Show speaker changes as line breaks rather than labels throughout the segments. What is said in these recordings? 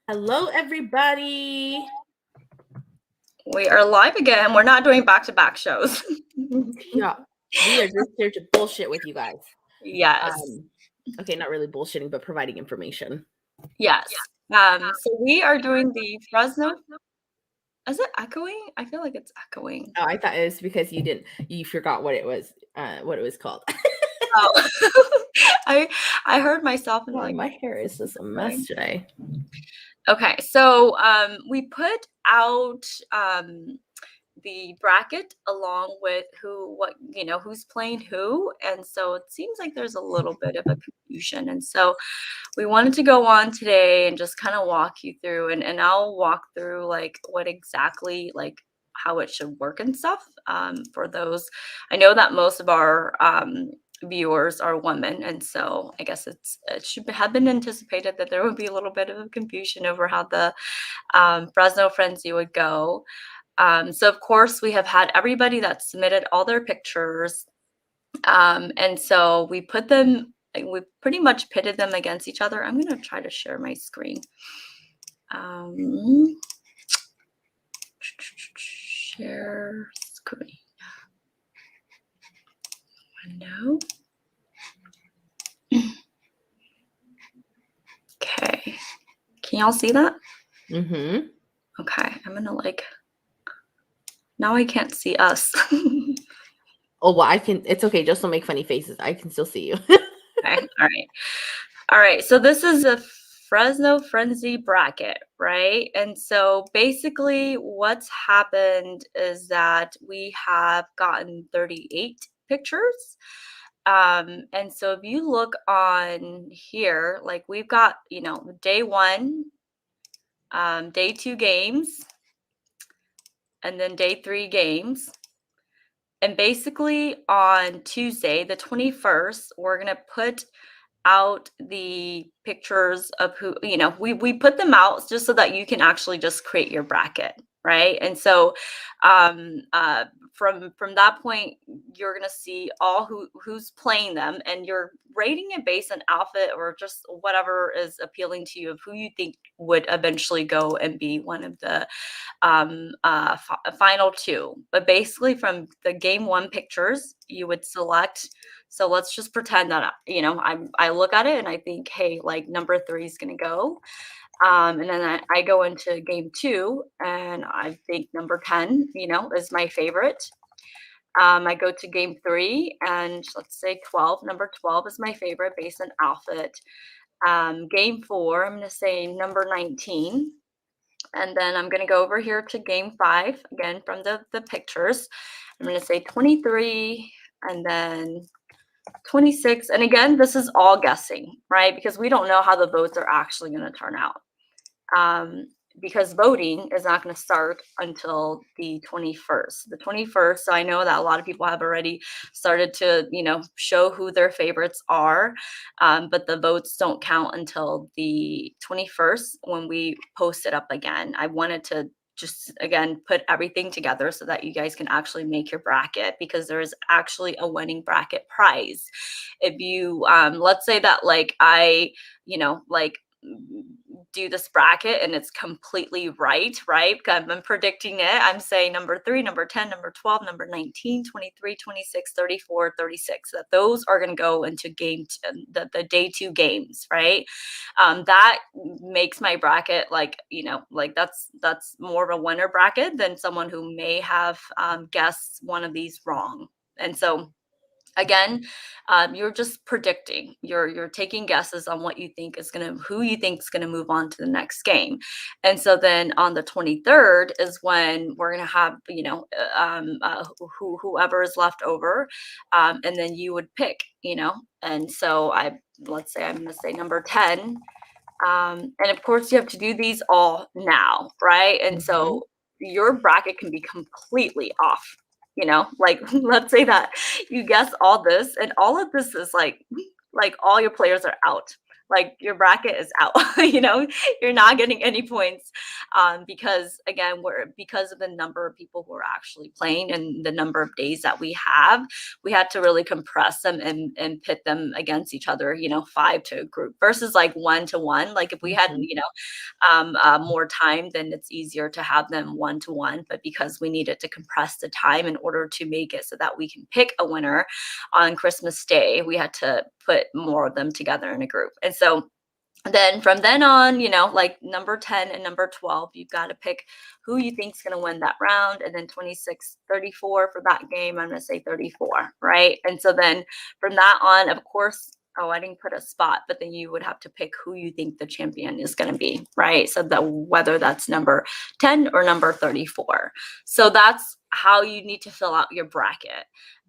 Hello, everybody.
We are live again. We're not doing back-to-back shows.
Yeah, we are just here to bullshit with you guys.
Yes.
Um, okay, not really bullshitting, but providing information.
Yes. So we are doing the Fresno. Is it echoing? I feel like it's echoing.
Oh, I thought it was because you forgot what it was called.
Oh. I heard myself and
Oh,
like
my hair is just a mess today.
okay, so we put out the bracket along with who's playing who, and so it seems like there's a little bit of a confusion, and so we wanted to go on today and just kind of walk you through, and I'll walk through like what exactly like how it should work and stuff. For those, I know that most of our viewers are women, and so I guess it should have been anticipated that there would be a little bit of confusion over how the Fresno Frenzy would go. So of course we have had everybody that submitted all their pictures, and so we pretty much pitted them against each other. I'm going to try to share my screen. Share screen. Window. Okay. Can y'all see that?
Mm-hmm.
Okay. I'm going to now I can't see us.
Oh, well, it's okay. Just don't make funny faces. I can still see you.
Okay. All right. So this is a Fresno Frenzy bracket, right? And so basically what's happened is that we have gotten 38 pictures. And so if you look on here, like we've got, day one, day two games, and then day three games. And basically on Tuesday, the 21st, we're going to put out the pictures of who, we put them out just so that you can actually just create your bracket, right? And so from that point, you're gonna see all who's playing them, and you're rating it based on outfit or just whatever is appealing to you of who you think would eventually go and be one of the final two. But basically from the game one pictures, you would select. So let's just pretend that, I look at it and I think, hey, like number 3 is going to go. And then I go into game 2 and I think number 10, is my favorite. I go to game 3 and let's say 12. Number 12 is my favorite based on outfit. Game 4, I'm going to say number 19. And then I'm going to go over here to game 5, again, from the pictures. I'm going to say 23 and then 26. And again, this is all guessing, right? Because we don't know how the votes are actually going to turn out. Because voting is not going to start until the 21st. The 21st, so I know that a lot of people have already started to, show who their favorites are, but the votes don't count until the 21st when we post it up again. I wanted to just again put everything together so that you guys can actually make your bracket, because there is actually a winning bracket prize. If you let's say that like I do this bracket and it's completely right? Because I'm predicting it. I'm saying number 3, number 10, number 12, number 19, 23, 26, 34, 36. That those are going to go into the day 2 games, right? That makes my bracket like that's more of a winner bracket than someone who may have guessed one of these wrong. And so again, you're just predicting. You're taking guesses on what you think is who you think is gonna move on to the next game. And so then on the 23rd is when we're gonna have whoever is left over, and then you would pick. And so let's say I'm gonna say number 10, and of course you have to do these all now, right? And so your bracket can be completely off. Like let's say that you guess all this and all of this is like all your players are out. like your bracket is out. You know, you're not getting any points, because again, because of the number of people who are actually playing and the number of days that we had to really compress them and pit them against each other. You know, five to a group versus like one to one. Like if we had,
Mhm.
more time, then it's easier to have them one to one. But because we needed to compress the time in order to make it so that we can pick a winner on Christmas Day, we had to put more of them together in a group. And so then from then on, like number 10 and number 12, you've got to pick who you think's going to win that round. And then 26, 34 for that game. I'm going to say 34, right? And so then from that on, of course, oh, I didn't put a spot, but then you would have to pick who you think the champion is going to be, right? So that whether that's number 10 or number 34. So that's how you need to fill out your bracket.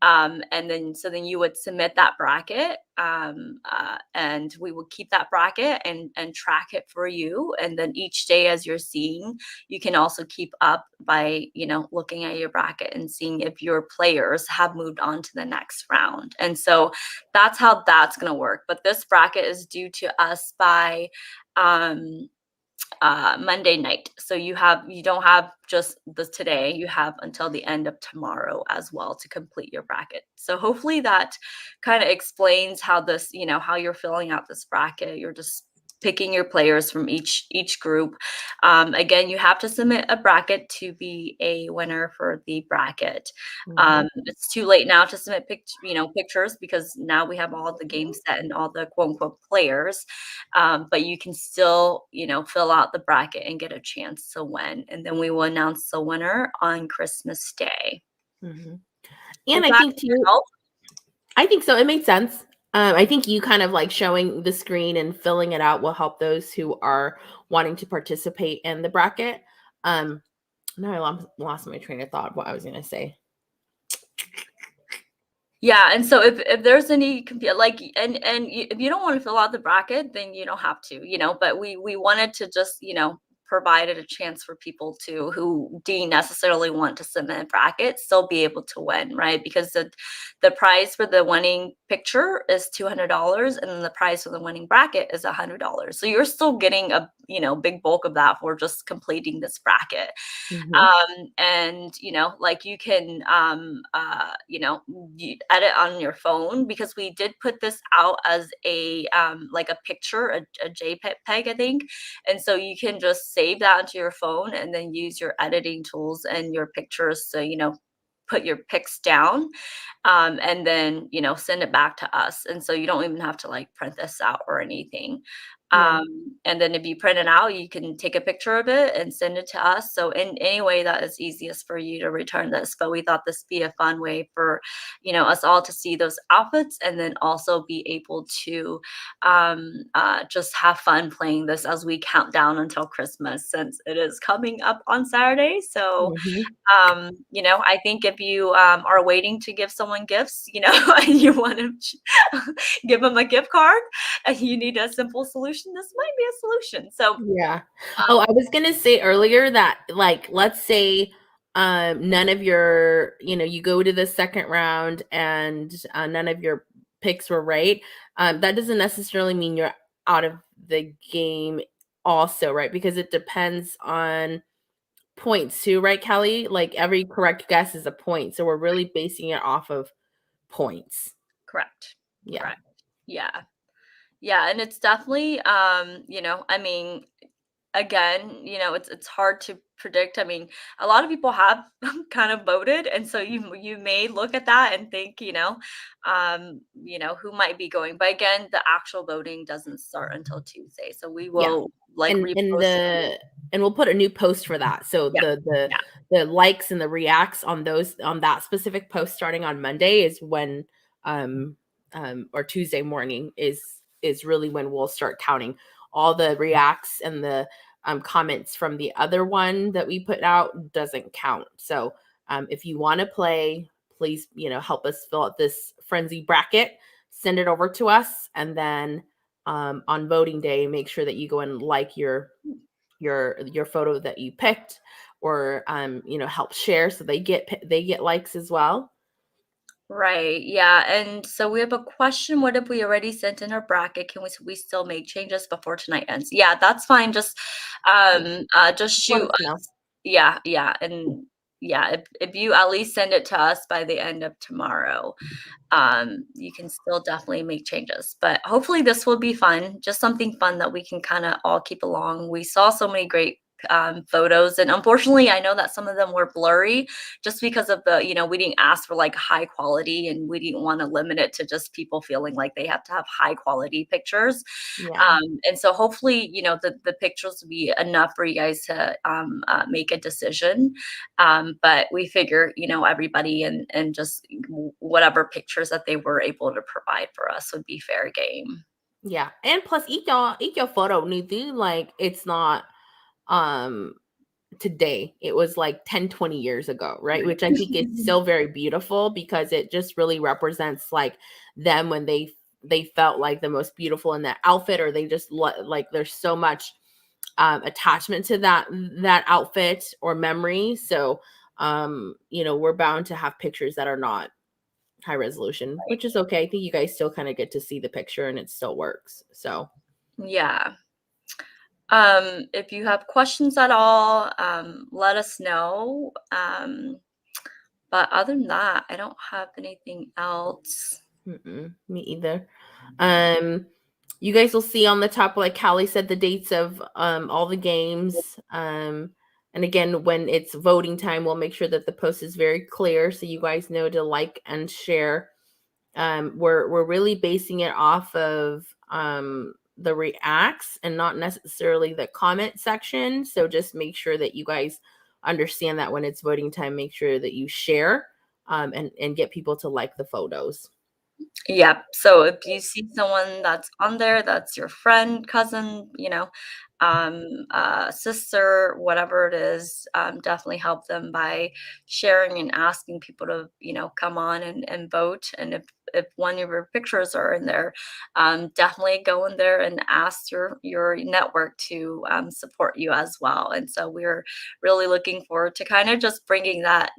And then you would submit that bracket, and we would keep that bracket and track it for you. And then each day as you're seeing, you can also keep up by looking at your bracket and seeing if your players have moved on to the next round. And so that's how that's going to work. But this bracket is due to us by um, Monday night. So you don't have just this today, you have until the end of tomorrow as well to complete your bracket. So hopefully that kind of explains how this, how you're filling out this bracket. You're just picking your players from each group. Again, you have to submit a bracket to be a winner for the bracket.
Mhm.
It's too late now to submit pictures because now we have all the games set and all the quote unquote players. But you can still, fill out the bracket and get a chance to win. And then we will announce the winner on Christmas Day.
Mhm.
Does
And I
that
think too,
help?
I think so. It made sense. I think you kind of like showing the screen and filling it out will help those who are wanting to participate in the bracket. Um, now I lost my train of thought. What I was going to say.
Yeah, and so if there's any like if you don't want to fill out the bracket, then you don't have to, but we wanted to just, provided a chance for people to who didn't necessarily want to submit a bracket still be able to win, right? Because the prize for the winning picture is $200 and then the prize for the winning bracket is $100. So you're still getting a, big bulk of that for just completing this bracket.
Mhm.
And like you can you edit on your phone because we did put this out as a like a picture, a JPEG, I think. And so you can just save that onto your phone and then use your editing tools and your pictures to put your pics down, and then send it back to us. And so you don't even have to like print this out or anything.
Yeah.
And then if you print it out, you can take a picture of it and send it to us. So in any way that is easiest for you to return this. But we thought this be a fun way for us all to see those outfits and then also be able to just have fun playing this as we count down until Christmas, since it is coming up on Saturday. So
Mhm.
I think if you are waiting to give someone gifts, and you want to give them a gift card and you need a simple solution, this might be a solution. So,
Yeah. Oh, I was gonna say earlier that like let's say none of your, you go to the second round and none of your picks were right. That doesn't necessarily mean you're out of the game also, right? Because it depends on points too, right, Kelly? Like every correct guess is a point. So we're really basing it off of points.
correct.
Yeah.
Correct. Yeah. Yeah. And it's definitely, I mean, again, it's hard to predict. I mean, a lot of people have kind of voted, and so you may look at that and think, who might be going. But again, the actual voting doesn't start until Tuesday, so we
Yeah.
will like
And
repost.
we'll put a new post for that. So
Yeah, yeah,
the likes and the reacts on those on that specific post starting on Monday is when um or Tuesday morning is really when we'll start counting all the reacts, and the comments from the other one that we put out doesn't count. So if you want to play, please help us fill out this frenzy bracket, send it over to us, and then on voting day, make sure that you go and like your photo that you picked, or help share so they get likes as well.
Right. Yeah. And so we have a question. What if we already sent in our bracket? Can we still make changes before tonight ends? Yeah, that's fine. Just
Let
shoot
us know.
us. Yeah, yeah. And yeah, if you at least send it to us by the end of tomorrow, you can still definitely make changes. But hopefully this will be fun, just something fun that we can kind of all keep along. We saw so many great photos, and unfortunately I know that some of them were blurry just because of we didn't ask for like high quality, and we didn't want to limit it to just people feeling like they have to have high quality pictures.
Yeah.
And so hopefully, the pictures will be enough for you guys to make a decision. But we figure, everybody and just whatever pictures that they were able to provide for us would be fair game.
Yeah. And plus eat your photo niti, like it's not um today. It was like 10, 20 years ago, right? Which I think is still very beautiful because it just really represents like them when they felt like the most beautiful in that outfit, or they just like there's so much attachment to that outfit or memory. So we're bound to have pictures that are not high resolution, which is okay. I think you guys still kind of get to see the picture and it still works. So
Yeah. If you have questions at all, let us know. But other than that, I don't have anything else.
me either. Um, you guys will see on the top, like Callie said, the dates of all the games. And again, when it's voting time, we'll make sure that the post is very clear so you guys know to like and share. We're really basing it off of the reacts and not necessarily the comment section. So just make sure that you guys understand that when it's voting time, make sure that you share and get people to like the photos.
Yep. So if you see someone that's on there, that's your friend, cousin, sister, whatever it is, definitely help them by sharing and asking people to, come on and vote. And if one of your pictures are in there, definitely go in there and ask your network to support you as well. And so we're really looking forward to kind of just bringing that,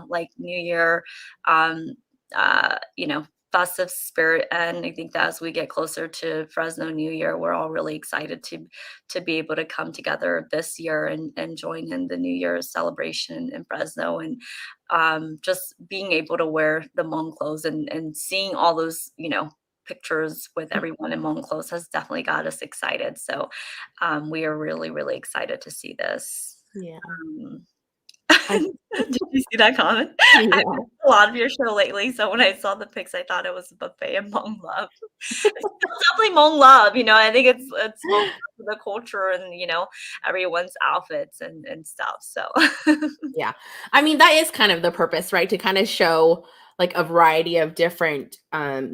like New Year, um, uh, you know, festive spirit. And I think that as we get closer to Fresno New Year, we're all really excited to be able to come together this year and join in the New Year's celebration in Fresno. And just being able to wear the Hmong clothes and seeing all those, pictures with everyone in Hmong clothes has definitely got us excited. So we are really, really excited to see this.
Yeah.
Um,
I,
Did you see that comment? I
yeah.
missed a lot of your show lately, so when I saw the pics, I thought it was a buffet of Hmong love. It's still definitely Hmong love, I think it's Hmong love for the culture and, everyone's outfits and stuff, so
Yeah. I mean, that is kind of the purpose, right? To kind of show like a variety of different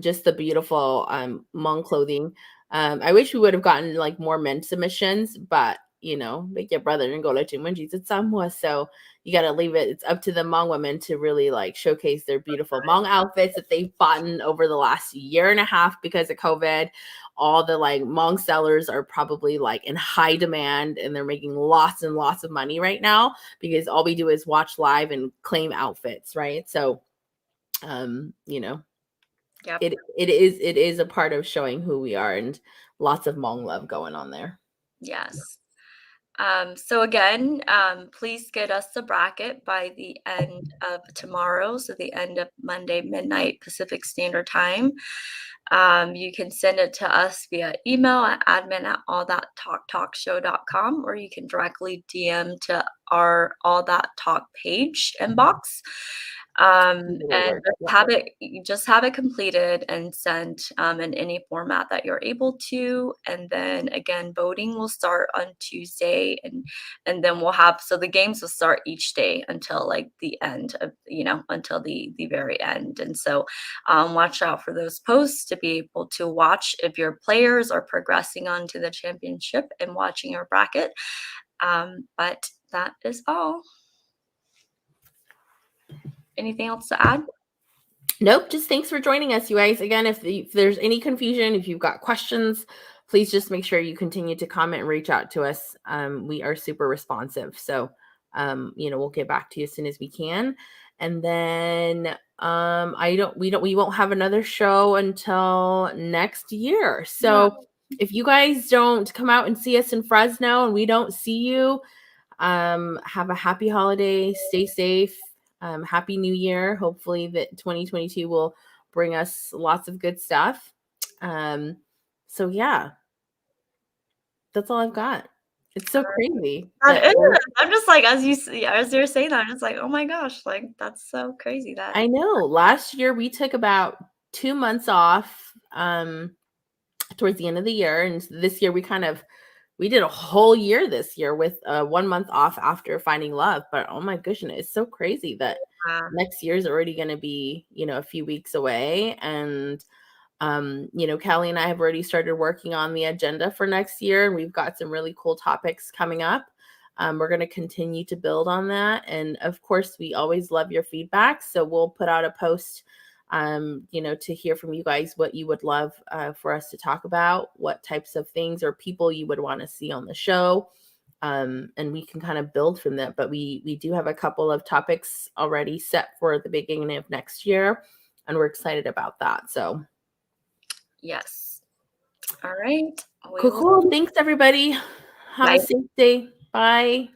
just the beautiful Hmong clothing. I wish we would have gotten like more men submissions, but make your brother and go let you it's somewhat. So you gotta leave it. It's up to the Hmong women to really like showcase their beautiful Hmong outfits that they've bought in over the last year and a half because of COVID. All the like Hmong sellers are probably like in high demand and they're making lots and lots of money right now because all we do is watch live and claim outfits, right? So um, you know,
Yep,
it is a part of showing who we are and lots of Hmong love going on there.
yes. So again, please get us the bracket by the end of tomorrow, so the end of Monday midnight Pacific Standard Time. You can send it to us via email at admin@allthattalkshow.com, or you can directly DM to our All That Talk page inbox.
Either way
And
works.
just
Yep.
have it completed and sent in any format that you're able to. And then again, voting will start on Tuesday, and then we'll have, so the games will start each day until like the end of, until the very end. And so watch out for those posts to be able to watch if your players are progressing on to the championship and watching your bracket. But that is all. Anything else to add?
Nope, just thanks for joining us, you guys. Again, if there's any confusion, if you've got questions, please just make sure you continue to comment and reach out to us. We are super responsive. So, we'll get back to you as soon as we can. And then We won't have another show until next year.
No.
So if you guys don't come out and see us in Fresno and we don't see you, have a happy holiday, stay safe, happy new year. Hopefully that 2022 will bring us lots of good stuff. So yeah, that's all I've got. It's so crazy
That
that
is. I'm just like, as you're saying that, I'm just like, oh my gosh, like that's so crazy that.
I know. Last year we took about 2 months off towards the end of the year, and this year we did a whole year this year with 1 month off after finding love. But oh my goodness, it's so crazy that next year is already going to be, a few weeks away. And Callie and I have already started working on the agenda for next year, and we've got some really cool topics coming up. We're going to continue to build on that. And of course, we always love your feedback. So we'll put out a post, to hear from you guys what you would love for us to talk about, what types of things or people you would want to see on the show. And we can kind of build from that. But we do have a couple of topics already set for the beginning of next year, and we're excited about that. So
yes. All right.
cool. Thanks, everybody. Have a safe day. Bye.